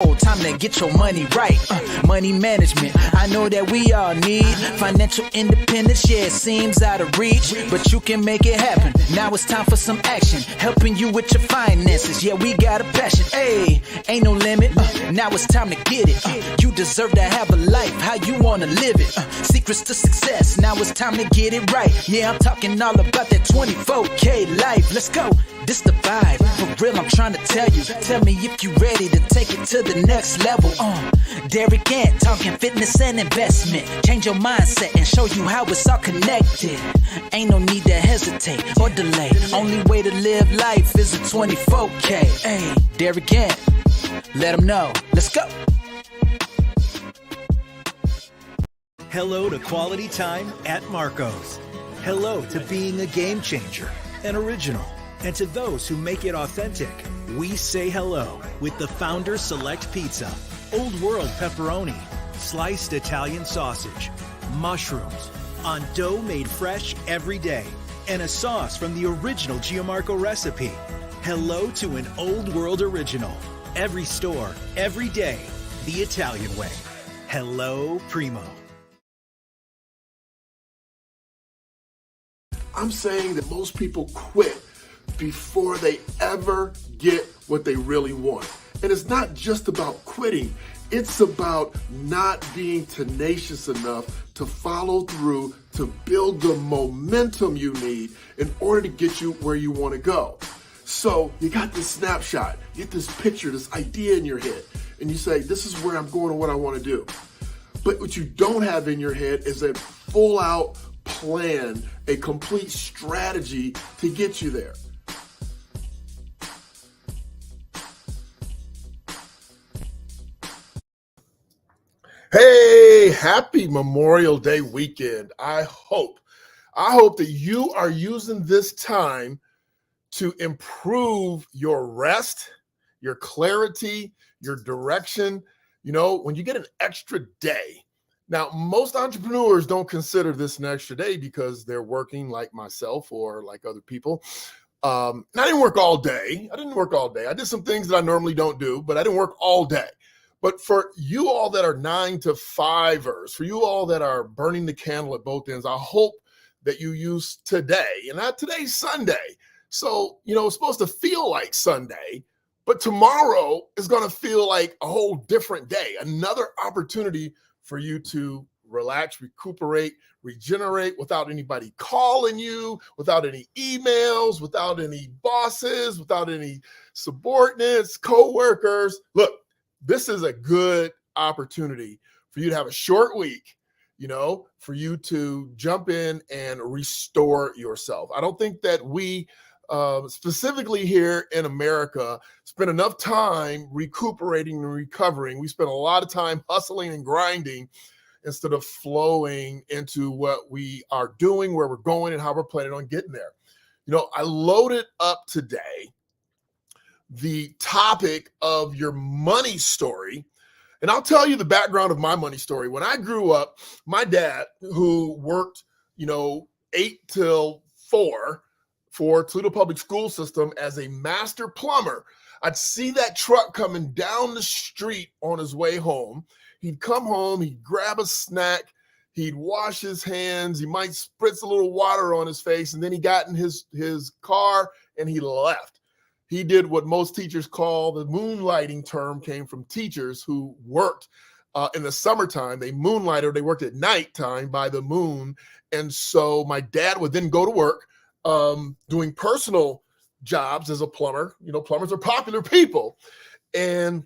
Time to get your money right. Money management, I know that we all need financial independence. Yeah, it seems out of reach, but you can make it happen. Now it's time for some action, helping you with your finances. Yeah, we got a passion. Hey, ain't no limit. Now it's time to get it. You deserve to have a life how you wanna live it. Secrets to success. Now it's time to get it right. Yeah, I'm talking all about that 24K life. Let's go. This the vibe. For real, I'm trying to tell you. Tell me if you ready to take it to the next level. Derek Ant talking fitness and investment. Change your mindset and show you how it's all connected. Ain't no need to hesitate or delay. Only way to live life is a 24K. Hey, Derek Ant, let them know. Let's go. Hello to quality time at Marco's. Hello to being a game changer, an original. And to those who make it authentic, we say hello with the Founders Select Pizza, Old World pepperoni, sliced Italian sausage, mushrooms, on dough made fresh every day, and a sauce from the original Gianmarco recipe. Hello to an Old World original. Every store, every day, the Italian way. Hello, Primo. I'm saying that most people quit before they ever get what they really want. And it's not just about quitting. It's about not being tenacious enough to follow through to build the momentum you need in order to get you where you want to go. So you got this snapshot, you get this picture, this idea in your head, and you say, this is where I'm going and what I want to do. But what you don't have in your head is a full out plan, a complete strategy to get you there. Hey, happy Memorial Day weekend. I hope that you are using this time to improve your rest, your clarity, your direction. You know, when you get an extra day. Now, most entrepreneurs don't consider this an extra day because they're working like myself or like other people. And I didn't work all day. I did some things that I normally don't do, but I didn't work all day. But for you all that are 9 to 5ers, for you all that are burning the candle at both ends, I hope that you use today. And not today's Sunday. So, you know, it's supposed to feel like Sunday, but tomorrow is going to feel like a whole different day, another opportunity for you to relax, recuperate, regenerate without anybody calling you, without any emails, without any bosses, without any subordinates, coworkers. Look, this is a good opportunity for you to have a short week, you know, for you to jump in and restore yourself. I don't think that we, specifically here in America, spend enough time recuperating and recovering. We spend a lot of time hustling and grinding instead of flowing into what we are doing, where we're going, and how we're planning on getting there. You know, I loaded up today the topic of your money story. And I'll tell you the background of my money story. When I grew up, my dad, who worked, 8 till 4 for Toledo Public School System as a master plumber, I'd see that truck coming down the street on his way home. He'd come home, he'd grab a snack, he'd wash his hands, he might spritz a little water on his face, and then he got in his car and he left. He did what most teachers call the moonlighting. Term came from teachers who worked in the summertime. They moonlighted, they worked at nighttime by the moon. And so my dad would then go to work doing personal jobs as a plumber. You know, plumbers are popular people. And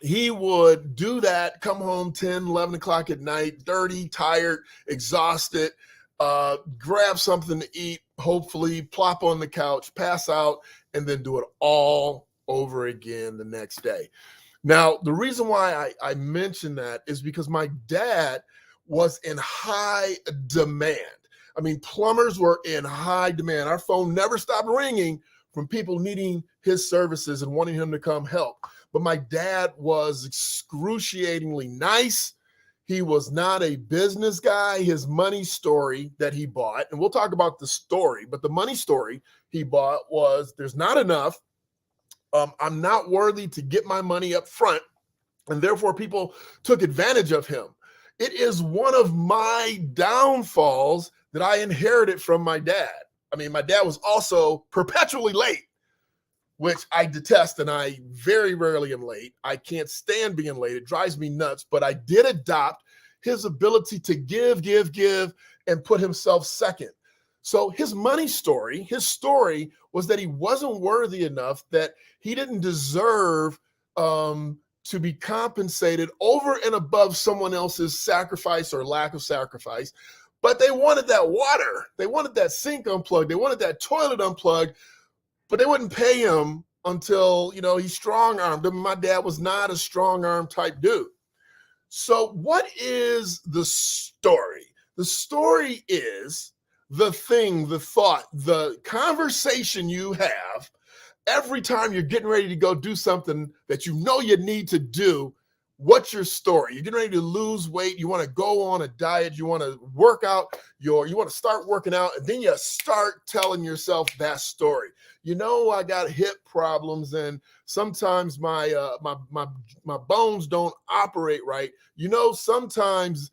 he would do that, come home 10, 11 o'clock at night, dirty, tired, exhausted, grab something to eat, hopefully plop on the couch, pass out, and then do it all over again the next day. Now, the reason why I mention that is because my dad was in high demand. I mean, plumbers were in high demand. Our phone never stopped ringing from people needing his services and wanting him to come help. But my dad was excruciatingly nice. He was not a business guy. His money story that he bought, and we'll talk about the story, but the money story he bought was, there's not enough. I'm not worthy to get my money up front. and therefore people took advantage of him. It is one of my downfalls that I inherited from my dad. I mean, my dad was also perpetually late, which I detest, and I very rarely am late. I can't stand being late. It drives me nuts, but I did adopt his ability to give, and put himself second. So his money story, his story was that he wasn't worthy enough, that he didn't deserve to be compensated over and above someone else's sacrifice or lack of sacrifice. But they wanted that water. They wanted that sink unplugged. They wanted that toilet unplugged, but they wouldn't pay him until, he strong-armed them. My dad was not a strong-arm type dude. So what is the story? The story is the thing, the thought, the conversation you have every time you're getting ready to go do something that you know you need to do. What's your story? You're getting ready to lose weight. You want to go on a diet. You want to work out. You want to start working out. And then you start telling yourself that story. I got hip problems, and sometimes my bones don't operate right. Sometimes,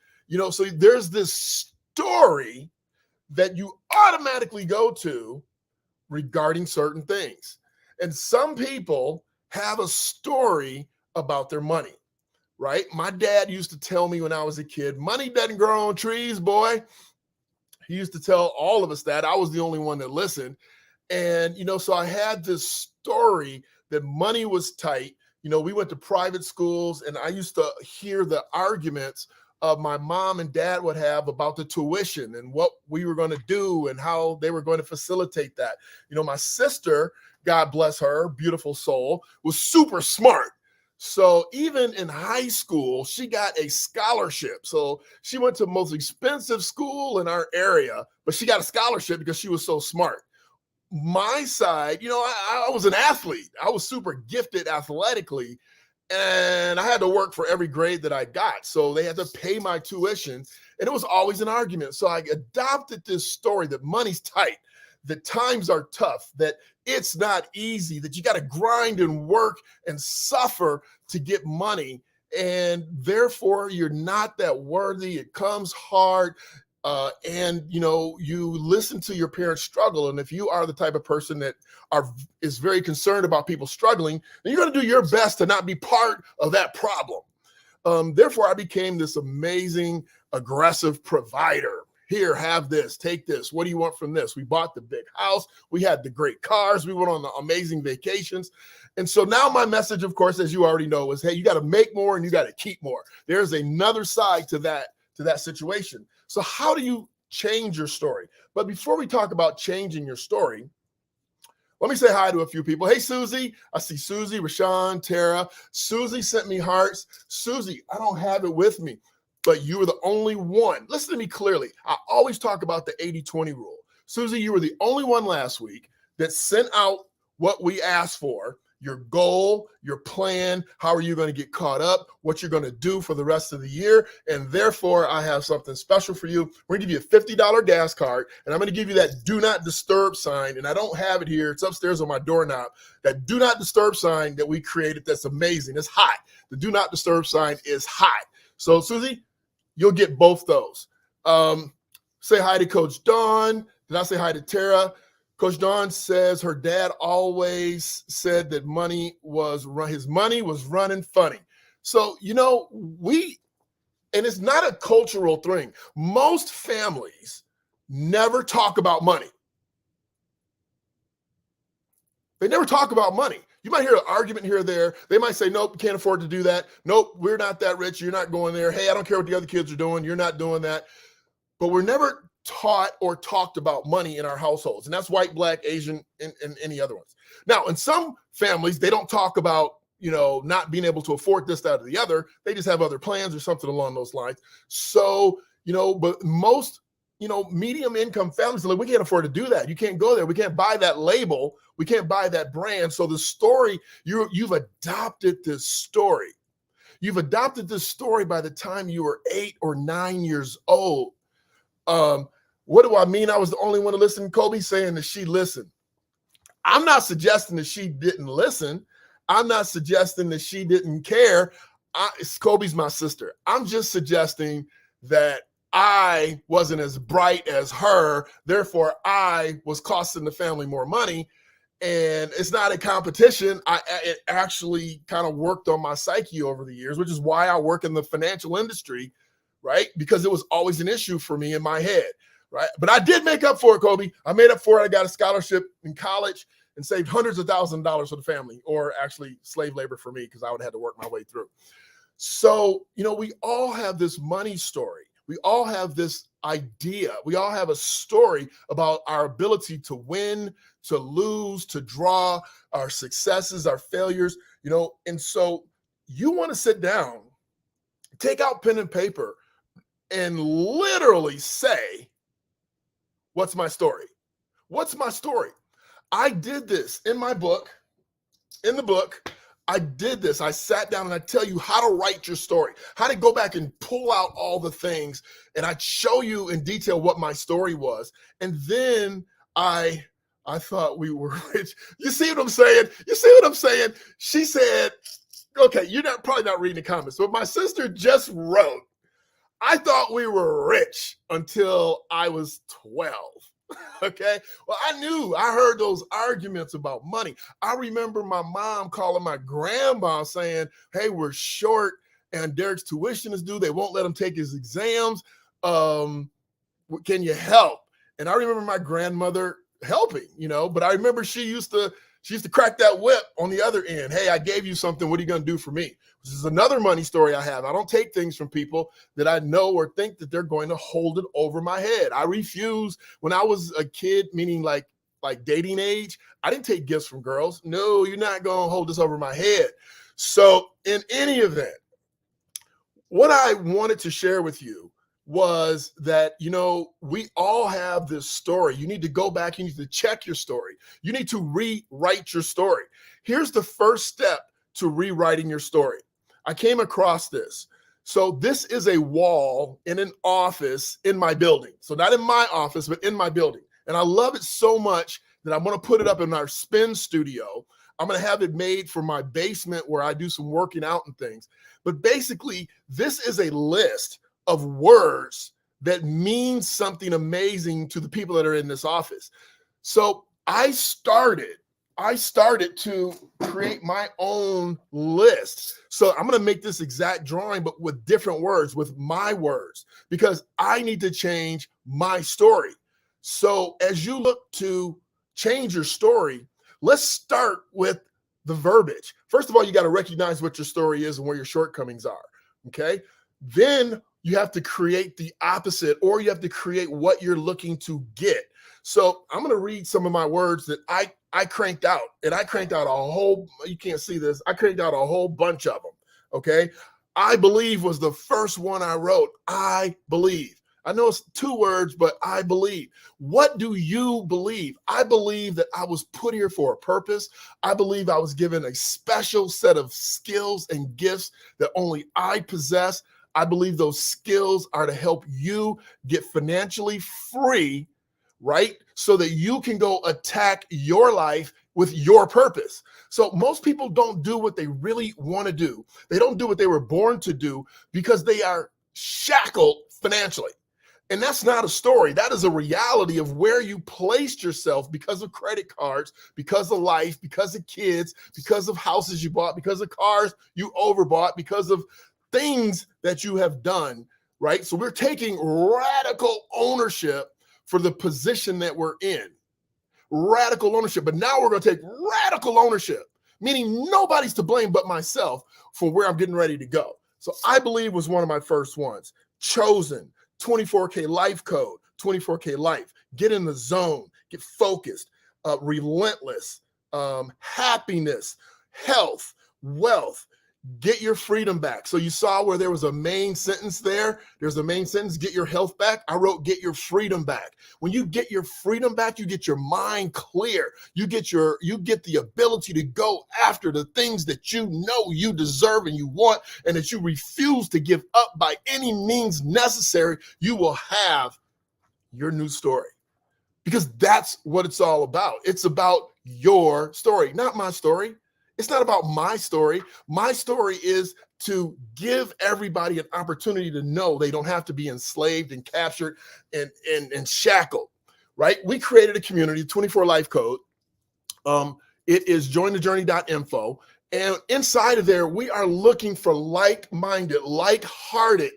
so there's this story that you automatically go to regarding certain things. And some people have a story about their money, right? My dad used to tell me when I was a kid, money doesn't grow on trees, boy. He used to tell all of us that. I was the only one that listened. And, so I had this story that money was tight. We went to private schools, and I used to hear the arguments my mom and dad would have about the tuition and what we were going to do and how they were going to facilitate that. My sister, God bless her, beautiful soul, was super smart. So even in high school, she got a scholarship. So she went to the most expensive school in our area, but she got a scholarship because she was so smart. My side, I was an athlete. I was super gifted athletically, and I had to work for every grade that I got. So they had to pay my tuition, and it was always an argument. So I adopted this story that money's tight, that times are tough, that it's not easy, that you got to grind and work and suffer to get money. And therefore, you're not that worthy. It comes hard. And you listen to your parents struggle. And if you are the type of person that is very concerned about people struggling, then you're going to do your best to not be part of that problem. Therefore, I became this amazing, aggressive provider. Here, have this, take this. What do you want from this? We bought the big house. We had the great cars. We went on the amazing vacations. And so now my message, of course, as you already know, is, hey, you got to make more and you got to keep more. There's another side to that situation. So how do you change your story? But before we talk about changing your story, let me say hi to a few people. Hey, Susie. I see Susie, Rashawn, Tara. Susie sent me hearts. Susie, I don't have it with me, but you were the only one. Listen to me clearly. I always talk about the 80-20 rule. Susie, you were the only one last week that sent out what we asked for, your goal, your plan, how are you going to get caught up, what you're going to do for the rest of the year. And therefore, I have something special for you. We're going to give you a $50 gas card, and I'm going to give you that do not disturb sign. And I don't have it here. It's upstairs on my doorknob. That do not disturb sign that we created, that's amazing. It's hot. The do not disturb sign is hot. So, Susie, you'll get both those. Say hi to Coach Dawn. Did I say hi to Tara? Coach Dawn says her dad always said that his money was running funny. So, and it's not a cultural thing. Most families never talk about money. They never talk about money. You might hear an argument here or there. They might say, nope, can't afford to do that. Nope, we're not that rich. You're not going there. Hey, I don't care what the other kids are doing. You're not doing that. But we're never taught or talked about money in our households. And that's white, black, Asian, and any other ones. Now, in some families, they don't talk about, not being able to afford this, that, or the other. They just have other plans or something along those lines. So, but most, medium income families are like, we can't afford to do that. You can't go there. We can't buy that label. We can't buy that brand. So the story, you've adopted this story. You've adopted this story by the time you were 8 or 9 years old. What do I mean? I was the only one to listen. Kobe saying that she listened. I'm not suggesting that she didn't listen. I'm not suggesting that she didn't care. Kobe's my sister. I'm just suggesting that I wasn't as bright as her. Therefore, I was costing the family more money. And it's not a competition. It actually kind of worked on my psyche over the years, which is why I work in the financial industry, right? Because it was always an issue for me in my head, right? But I did make up for it, Kobe. I made up for it. I got a scholarship in college and saved hundreds of thousands of dollars for the family, or actually slave labor for me, because I would have had to work my way through. So, we all have this money story. We all have this idea. We all have a story about our ability to win, to lose, to draw, our successes, our failures, and so you want to sit down, take out pen and paper, and literally say, what's my story? What's my story? I did this in my book. In the book, I did this. I sat down and I tell you how to write your story, how to go back and pull out all the things. And I show you in detail what my story was. And then I thought we were rich. You see what I'm saying? You see what I'm saying? She said, okay, you're probably not reading the comments, but my sister just wrote, I thought we were rich until I was 12. Okay. Well, I heard those arguments about money. I remember my mom calling my grandma saying, hey, we're short and Derek's tuition is due. They won't let him take his exams. Can you help? And I remember my grandmother helping, but I remember she used to crack that whip on the other end. Hey, I gave you something. What are you going to do for me? This is another money story I have. I don't take things from people that I know or think that they're going to hold it over my head. I refuse. When I was a kid, meaning like dating age, I didn't take gifts from girls. No, you're not going to hold this over my head. So in any event, what I wanted to share with you was that, we all have this story. You need to go back. You need to check your story. You need to rewrite your story. Here's the first step to rewriting your story. I came across this. So this is a wall in an office in my building. So not in my office, but in my building. And I love it so much that I'm going to put it up in our spin studio. I'm going to have it made for my basement where I do some working out and things. But basically, this is a list of words that mean something amazing to the people that are in this office. So I started to create my own list. So I'm going to make this exact drawing, but with different words, with my words, because I need to change my story. So as you look to change your story, let's start with the verbiage. First of all, you got to recognize what your story is and where your shortcomings are. Okay. Then you have to create the opposite, or you have to create what you're looking to get. So I'm going to read some of my words that I cranked out, and I cranked out a whole, you can't see this, I cranked out a whole bunch of them. Okay. I believe was the first one I wrote. I believe. I know it's 2 words, but I believe. What do you believe? I believe that I was put here for a purpose. I believe I was given a special set of skills and gifts that only I possess. I believe those skills are to help you get financially free, right? So that you can go attack your life with your purpose. So most people don't do what they really want to do. They don't do what they were born to do because they are shackled financially. And that's not a story. That is a reality of where you placed yourself because of credit cards, because of life, because of kids, because of houses you bought, because of cars you overbought, because of things that you have done, right? So we're taking radical ownership for the position that we're in. Radical ownership. But now we're going to take radical ownership, meaning nobody's to blame but myself for where I'm getting ready to go. So I believe was one of my first ones. Chosen. 24K life code, 24K life, get in the zone, get focused, relentless, happiness, health, wealth, get your freedom back. So you saw where there was a main sentence there. There's a main sentence, get your health back. I wrote, get your freedom back. When you get your freedom back, you get your mind clear. You get the ability to go after the things that you know you deserve and you want, and that you refuse to give up by any means necessary. You will have your new story, because that's what it's all about. It's about your story, not my story. It's not about my story. My story is to give everybody an opportunity to know they don't have to be enslaved and captured and shackled, right? We created a community, 24 Life Code. It is jointhejourney.info. And inside of there, we are looking for like-minded, like-hearted,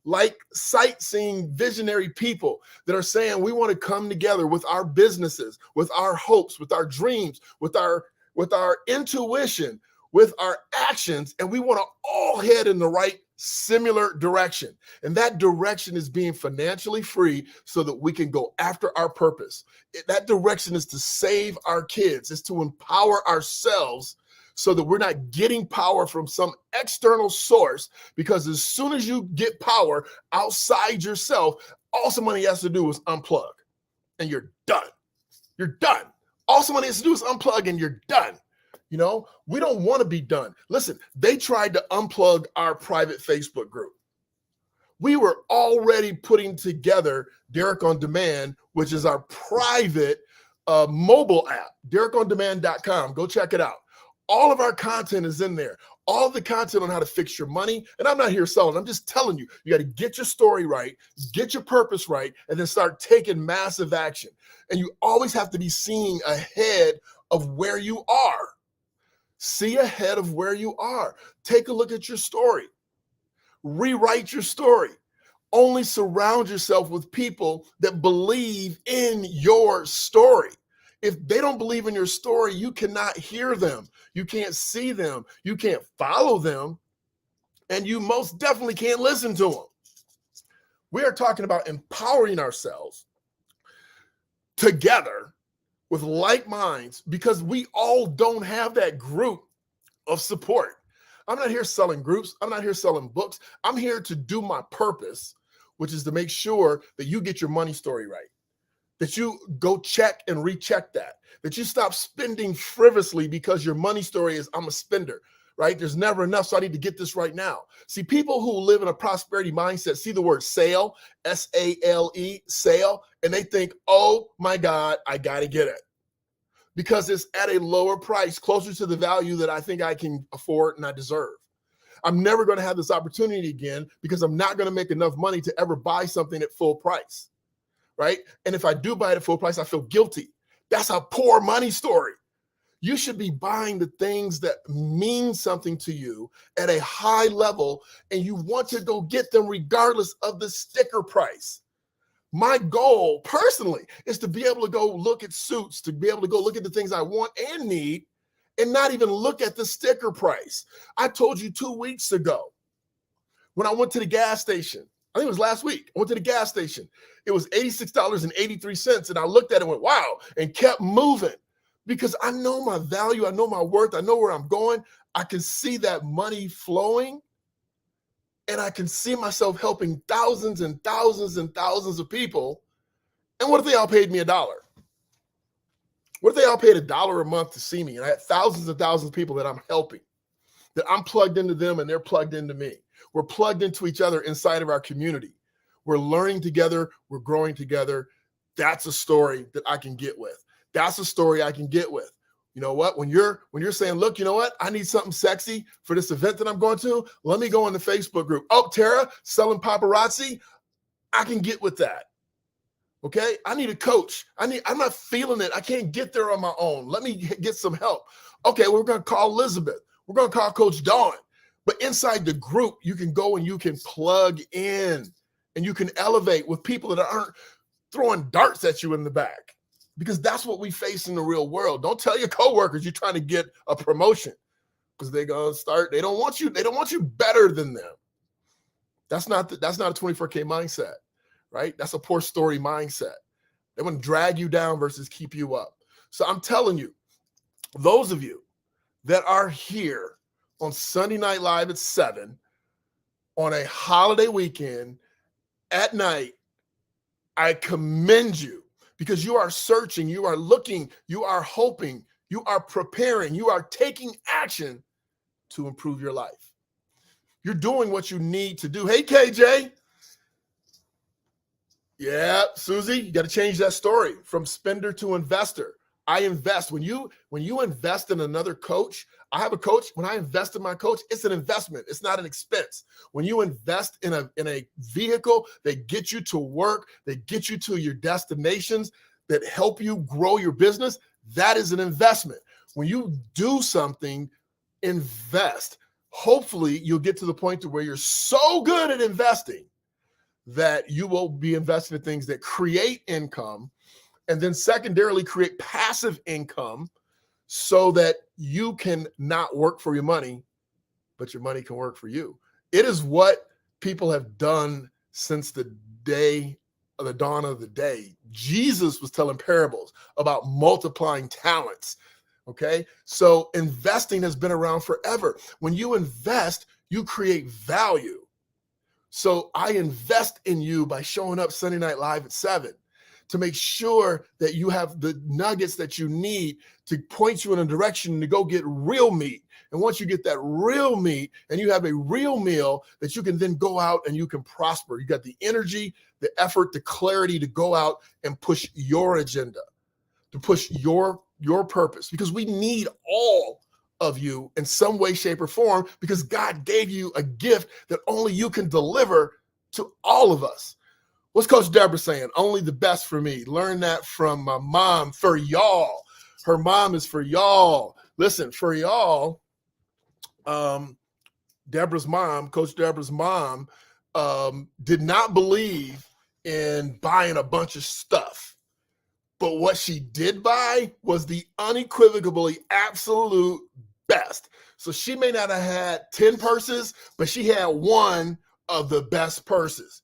like sightseeing visionary people that are saying we want to come together with our businesses, with our hopes, with our dreams, with our intuition, with our actions, and we want to all head in the right similar direction. And that direction is being financially free so that we can go after our purpose. That direction is to save our kids, is to empower ourselves so that we're not getting power from some external source, because as soon as you get power outside yourself, all somebody has to do is unplug and you're done. You're done. All somebody has to do is unplug and you're done. You know, we don't want to be done. Listen, they tried to unplug our private Facebook group. We were already putting together Derek on Demand, which is our private mobile app, derekondemand.com. Go check it out. All of our content is in there. All the content on how to fix your money. And I'm not here selling. I'm just telling you, you got to get your story right, get your purpose right, and then start taking massive action. And you always have to be seeing ahead of where you are. See ahead of where you are. Take a look at your story. Rewrite your story. Only surround yourself with people that believe in your story. If they don't believe in your story, you cannot hear them. You can't see them. You can't follow them. And you most definitely can't listen to them. We are talking about empowering ourselves together with like minds, because we all don't have that group of support. I'm not here selling groups. I'm not here selling books. I'm here to do my purpose, which is to make sure that you get your money story right, that you go check and recheck that you stop spending frivolously because your money story is I'm a spender, right? There's never enough, so I need to get this right now. See, people who live in a prosperity mindset see the word sale, S-A-L-E, sale, and they think, oh my God, I got to get it. Because it's at a lower price, closer to the value that I think I can afford and I deserve. I'm never going to have this opportunity again because I'm not going to make enough money to ever buy something at full price, right? And if I do buy it at full price, I feel guilty. That's a poor money story. You should be buying the things that mean something to you at a high level, and you want to go get them regardless of the sticker price. My goal personally is to be able to go look at suits, to be able to go look at the things I want and need, and not even look at the sticker price. I told you 2 weeks ago when I went to the gas station, I think it was last week, I went to the gas station. It was $86.83, and I looked at it and went, wow, and kept moving because I know my value, I know my worth, I know where I'm going. I can see that money flowing. And I can see myself helping thousands and thousands and thousands of people. And what if they all paid me $1? What if they all paid $1 a month to see me? And I had thousands and thousands of people that I'm helping, that I'm plugged into them and they're plugged into me. We're plugged into each other inside of our community. We're learning together. We're growing together. That's a story that I can get with. That's a story I can get with. You know what? When you're saying, look, you know what? I need something sexy for this event that I'm going to. Let me go in the Facebook group. Oh, Tara, selling paparazzi. I can get with that. Okay. I need a coach. I'm not feeling it. I can't get there on my own. Let me get some help. Okay. We're going to call Elizabeth. We're going to call Coach Dawn. But inside the group, you can go and you can plug in and you can elevate with people that aren't throwing darts at you in the back. Because that's what we face in the real world. Don't tell your coworkers you're trying to get a promotion because they're gonna start. They don't want you better than them. That's not a 24K mindset, right? That's a poor story mindset. They want to drag you down versus keep you up. So I'm telling you, those of you that are here on Sunday Night Live at 7 on a holiday weekend at night, I commend you. Because you are searching, you are looking, you are hoping, you are preparing, you are taking action to improve your life. You're doing what you need to do. Hey, KJ. Yeah, Susie, you got to change that story from spender to investor. I invest. When you invest in another coach, I have a coach. When I invest in my coach, it's an investment. It's not an expense. When you invest in a vehicle that gets you to work, that gets you to your destinations, that help you grow your business, that is an investment. When you do something, invest. Hopefully, you'll get to the point to where you're so good at investing that you will be investing in things that create income, and then secondarily create passive income so that you can not work for your money, but your money can work for you. It is what people have done since the dawn of the day. Jesus was telling parables about multiplying talents. Okay. So investing has been around forever. When you invest, you create value. So I invest in you by showing up Sunday Night Live at 7 to make sure that you have the nuggets that you need to point you in a direction to go get real meat. And once you get that real meat and you have a real meal, that you can then go out and you can prosper. You got the energy, the effort, the clarity to go out and push your agenda, to push your purpose, because we need all of you in some way, shape, or form, because God gave you a gift that only you can deliver to all of us. What's Coach Deborah saying? Only the best for me. Learn that from my mom. For y'all. Her mom is for y'all. Listen, for y'all, Deborah's mom, Coach Deborah's mom, did not believe in buying a bunch of stuff. But what she did buy was the unequivocally absolute best. So she may not have had 10 purses, but she had one of the best purses.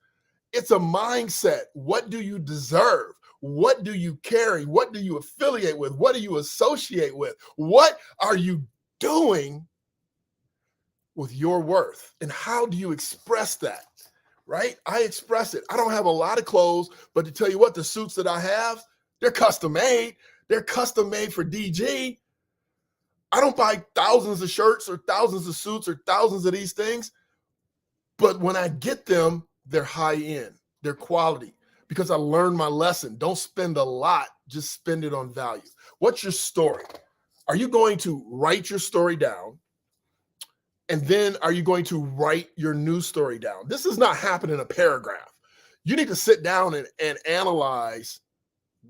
It's a mindset. What do you deserve? What do you carry? What do you affiliate with? What do you associate with? What are you doing with your worth? And how do you express that? Right? I express it. I don't have a lot of clothes, but to tell you what, the suits that I have, they're custom made. They're custom made for DG. I don't buy thousands of shirts or thousands of suits or thousands of these things. But when I get them, they're high end, they're quality, because I learned my lesson. Don't spend a lot, just spend it on value. What's your story? Are you going to write your story down? And then are you going to write your new story down? This does not happen in a paragraph. You need to sit down and analyze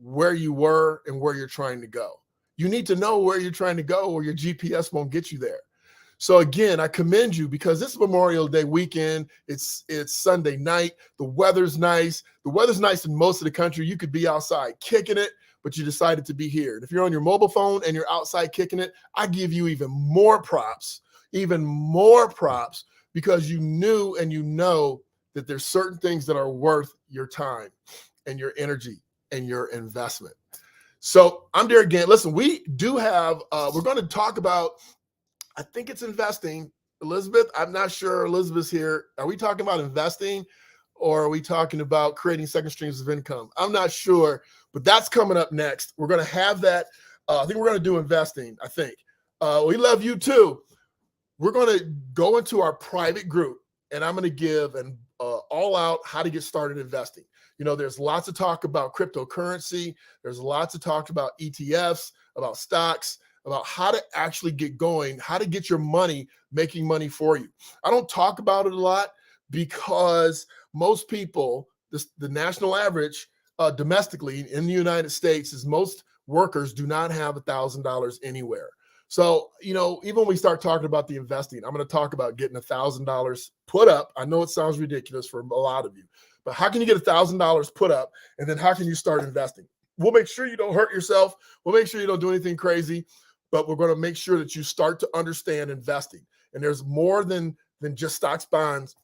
where you were and where you're trying to go. You need to know where you're trying to go, or your GPS won't get you there. So again, I commend you, because this Memorial Day weekend, it's Sunday night. The weather's nice. The weather's nice in most of the country. You could be outside kicking it, but you decided to be here. And if you're on your mobile phone and you're outside kicking it, I give you even more props, because you knew and you know that there's certain things that are worth your time and your energy and your investment. So I'm Derek Gant. Listen, we do have, we're going to talk about, I think it's investing. Elizabeth, I'm not sure Elizabeth's here. Are we talking about investing, or are we talking about creating second streams of income? I'm not sure, but that's coming up next. We're going to have that. I think we're going to do investing, I think. We love you too. We're going to go into our private group, and I'm going to give an all out how to get started investing. You know, there's lots of talk about cryptocurrency. There's lots of talk about ETFs, about stocks, about how to actually get going, how to get your money making money for you. I don't talk about it a lot because most people, the national average domestically in the United States is most workers do not have $1,000 anywhere. So, you know, even when we start talking about the investing, I'm going to talk about getting $1,000 put up. I know it sounds ridiculous for a lot of you, but how can you get $1,000 put up? And then how can you start investing? We'll make sure you don't hurt yourself. We'll make sure you don't do anything crazy, but we're going to make sure that you start to understand investing. And there's more than just stocks, bonds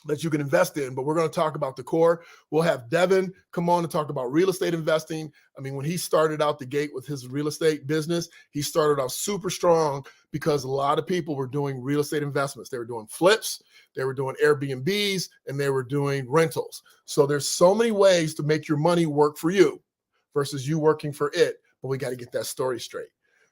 that you can invest in, but we're going to talk about the core. We'll have Devin come on and talk about real estate investing. I mean, when he started out the gate with his real estate business, he started out super strong because a lot of people were doing real estate investments. They were doing flips, they were doing Airbnbs, and they were doing rentals. So there's so many ways to make your money work for you versus you working for it, but we got to get that story straight.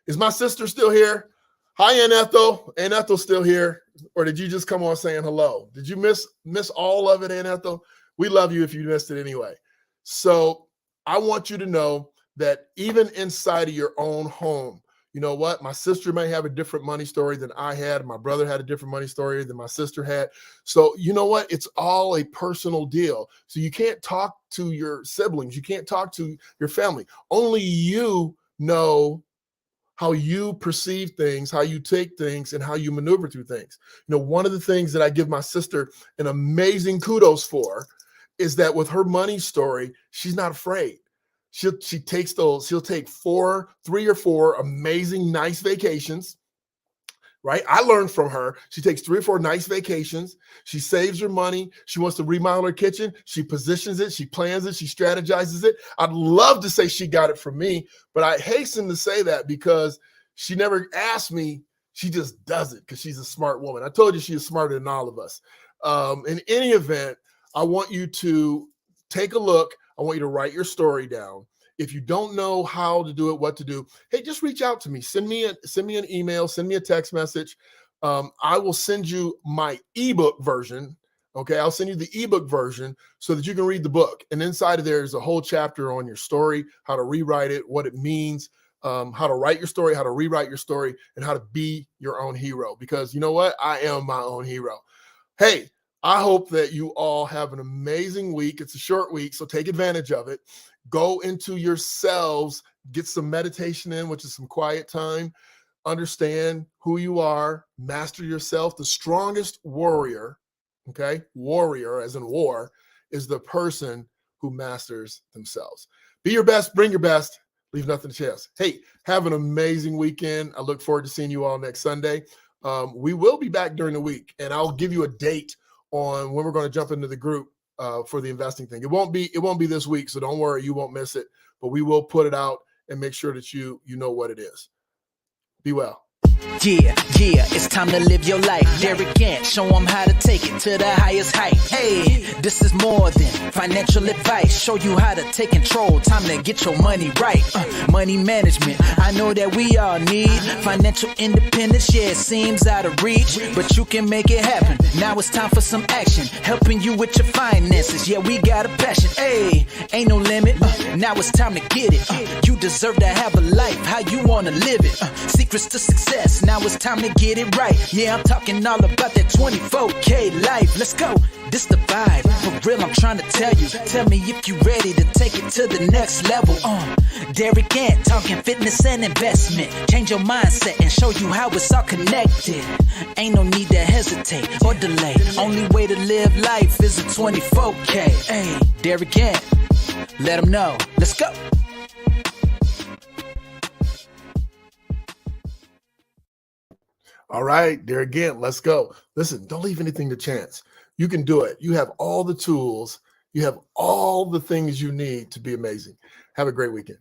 Is my sister still here? Hi, Aunt Ethel. Aunt Ethel's still here. Or did you just come on saying hello? Did you miss all of it, Aunt Ethel? We love you if you missed it anyway. So I want you to know that even inside of your own home, you know what? My sister may have a different money story than I had. My brother had a different money story than my sister had. So you know what? It's all a personal deal. So you can't talk to your siblings. You can't talk to your family. Only you know how you perceive things, how you take things, and how you maneuver through things. You know, one of the things that I give my sister an amazing kudos for is that with her money story, she's not afraid. She'll take 3 or 4 amazing, nice vacations. Right? I learned from her. She takes 3 or 4 nice vacations. She saves her money. She wants to remodel her kitchen. She positions it. She plans it. She strategizes it. I'd love to say she got it from me, but I hasten to say that because she never asked me. She just does it because she's a smart woman. I told you she is smarter than all of us. In any event, I want you to take a look. I want you to write your story down. If you don't know how to do it, what to do, hey, just reach out to me. Send me an email, send me a text message. I will send you my ebook version. Okay, I'll send you the ebook version so that you can read the book. And inside of there is a whole chapter on your story, how to rewrite it, what it means, how to write your story, how to rewrite your story, and how to be your own hero. Because you know what? I am my own hero. Hey, I hope that you all have an amazing week. It's a short week, so take advantage of it. Go into yourselves, get some meditation in, which is some quiet time. Understand who you are, master yourself. The strongest warrior, okay, warrior as in war, is the person who masters themselves. Be your best, bring your best, leave nothing to chance. Hey, have an amazing weekend. I look forward to seeing you all next Sunday. We will be back during the week, and I'll give you a date on when we're going to jump into the group for the investing thing. It won't be this week, so don't worry, you won't miss it. But we will put it out and make sure that you know what it is. Be well. Yeah, it's time to live your life. Derek Gant, show them how to take it to the highest height. Hey, this is more than financial advice. Show you how to take control. Time to get your money right. Money management, I know that we all need financial independence. Yeah, it seems out of reach, but you can make it happen. Now it's time for some action, helping you with your finances. Yeah, we got a passion. Hey, ain't no limit. Now it's time to get it. You deserve to have a life how you want to live it. Secrets to success. Now it's time to get it right. Yeah, I'm talking all about that 24K life. Let's go. This the vibe. For real, I'm trying to tell you. Tell me if you ready to take it to the next level. Derek Gant, talking fitness and investment. Change your mindset and show you how it's all connected. Ain't no need to hesitate or delay. Only way to live life is a 24K. Hey, Derek Gant, let them know. Let's go. All right, there again, let's go. Listen, don't leave anything to chance. You can do it. You have all the tools. You have all the things you need to be amazing. Have a great weekend.